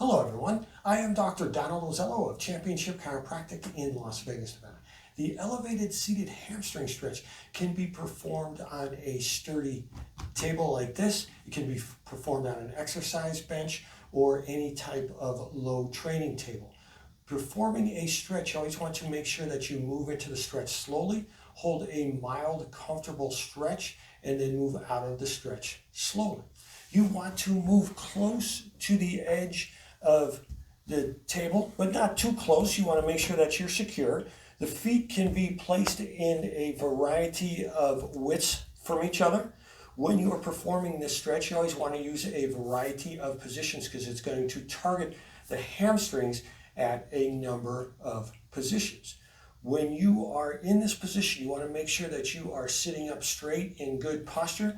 Hello everyone, I am Dr. Donald Ozello of Championship Chiropractic in Las Vegas, Nevada. The elevated seated hamstring stretch can be performed on a sturdy table like this. It can be performed on an exercise bench or any type of low training table. Performing a stretch, you always want to make sure that you move into the stretch slowly, hold a mild, comfortable stretch, and then move out of the stretch slowly. You want to move close to the edge of the table, but not too close. You want to make sure that you're secure. The feet can be placed in a variety of widths from each other. When you are performing this stretch, you always want to use a variety of positions because it's going to target the hamstrings at a number of positions. When you are in this position, you want to make sure that you are sitting up straight in good posture.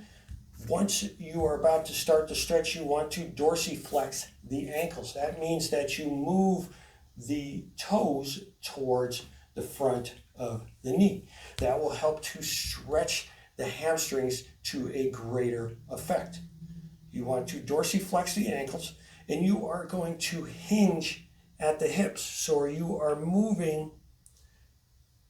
Once you are about to start the stretch, you want to dorsiflex the ankles. That means that you move the toes towards the front of the knee. That will help to stretch the hamstrings to a greater effect. You want to dorsiflex the ankles, and you are going to hinge at the hips. So you are moving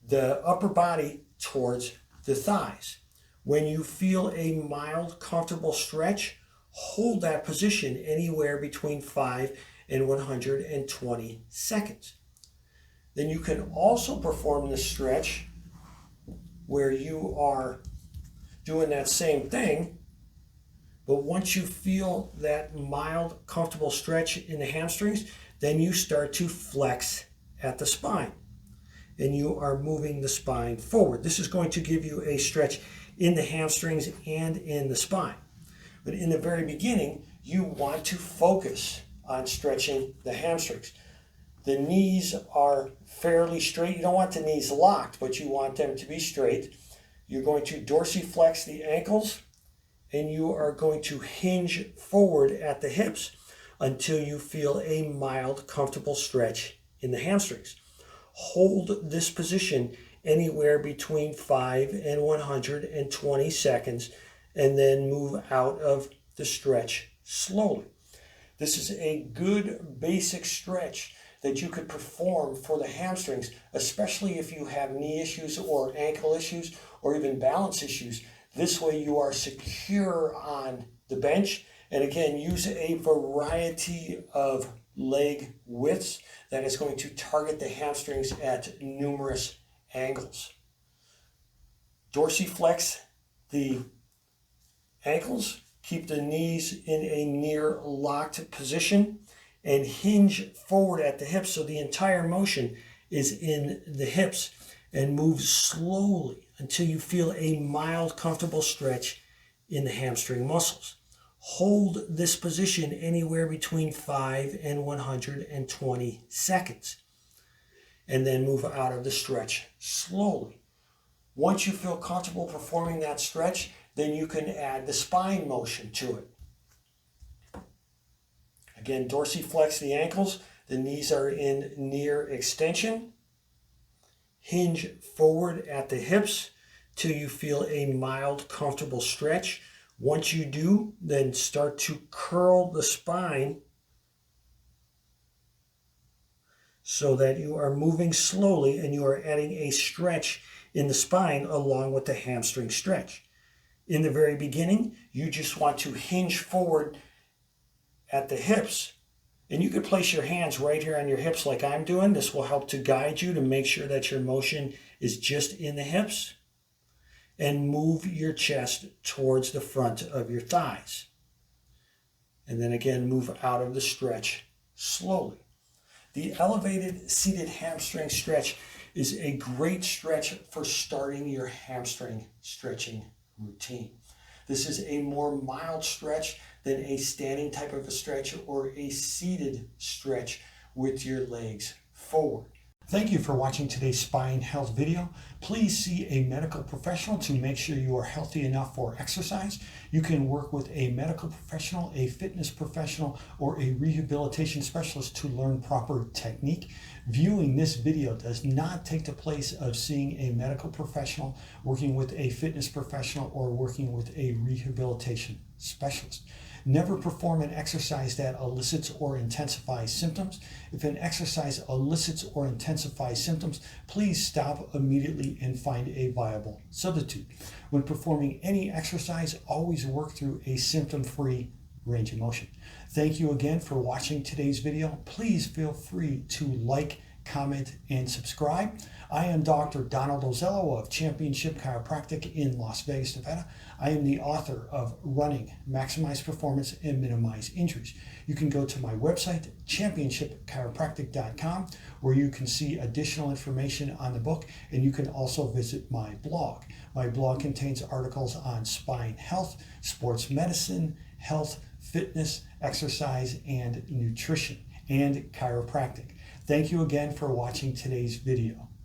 the upper body towards the thighs. When you feel a mild, comfortable stretch, hold that position anywhere between 5 and 120 seconds. Then you can also perform this stretch where you are doing that same thing, but once you feel that mild, comfortable stretch in the hamstrings, then you start to flex at the spine, and you are moving the spine forward. This is going to give you a stretch in the hamstrings and in the spine. But in the very beginning, you want to focus on stretching the hamstrings. The knees are fairly straight. You don't want the knees locked, but you want them to be straight. You're going to dorsiflex the ankles, and you are going to hinge forward at the hips until you feel a mild, comfortable stretch in the hamstrings. Hold this position anywhere between 5 and 120 seconds, and then move out of the stretch slowly. This is a good basic stretch that you could perform for the hamstrings, especially if you have knee issues or ankle issues or even balance issues. This way you are secure on the bench. And again, use a variety of leg widths that is going to target the hamstrings at numerous angles. Dorsiflex the ankles, keep the knees in a near locked position, and hinge forward at the hips so the entire motion is in the hips, and move slowly until you feel a mild, comfortable stretch in the hamstring muscles. Hold this position anywhere between 5 and 120 seconds. And then move out of the stretch slowly. Once you feel comfortable performing that stretch, then you can add the spine motion to it. Again, dorsiflex the ankles. The knees are in near extension. Hinge forward at the hips till you feel a mild, comfortable stretch. Once you do, then start to curl the spine so that you are moving slowly and you are adding a stretch in the spine along with the hamstring stretch. In the very beginning, you just want to hinge forward at the hips, and you could place your hands right here on your hips like I'm doing. This will help to guide you to make sure that your motion is just in the hips, and move your chest towards the front of your thighs. And then again, move out of the stretch slowly. The elevated seated hamstring stretch is a great stretch for starting your hamstring stretching routine. This is a more mild stretch than a standing type of a stretch or a seated stretch with your legs forward. Thank you for watching today's spine health video. Please see a medical professional to make sure you are healthy enough for exercise. You can work with a medical professional, a fitness professional, or a rehabilitation specialist to learn proper technique. Viewing this video does not take the place of seeing a medical professional, working with a fitness professional, or working with a rehabilitation specialist. Never perform an exercise that elicits or intensifies symptoms. If an exercise elicits or intensifies symptoms, please stop immediately and find a viable substitute. When performing any exercise, always work through a symptom-free range of motion. Thank you again for watching today's video. Please feel free to like, comment, and subscribe. I am Dr. Donald Ozello of Championship Chiropractic in Las Vegas, Nevada. I am the author of Running, Maximize Performance and Minimize Injuries. You can go to my website, championshipchiropractic.com, where you can see additional information on the book, and you can also visit my blog. My blog contains articles on spine health, sports medicine, health, fitness, exercise, and nutrition, and chiropractic. Thank you again for watching today's video.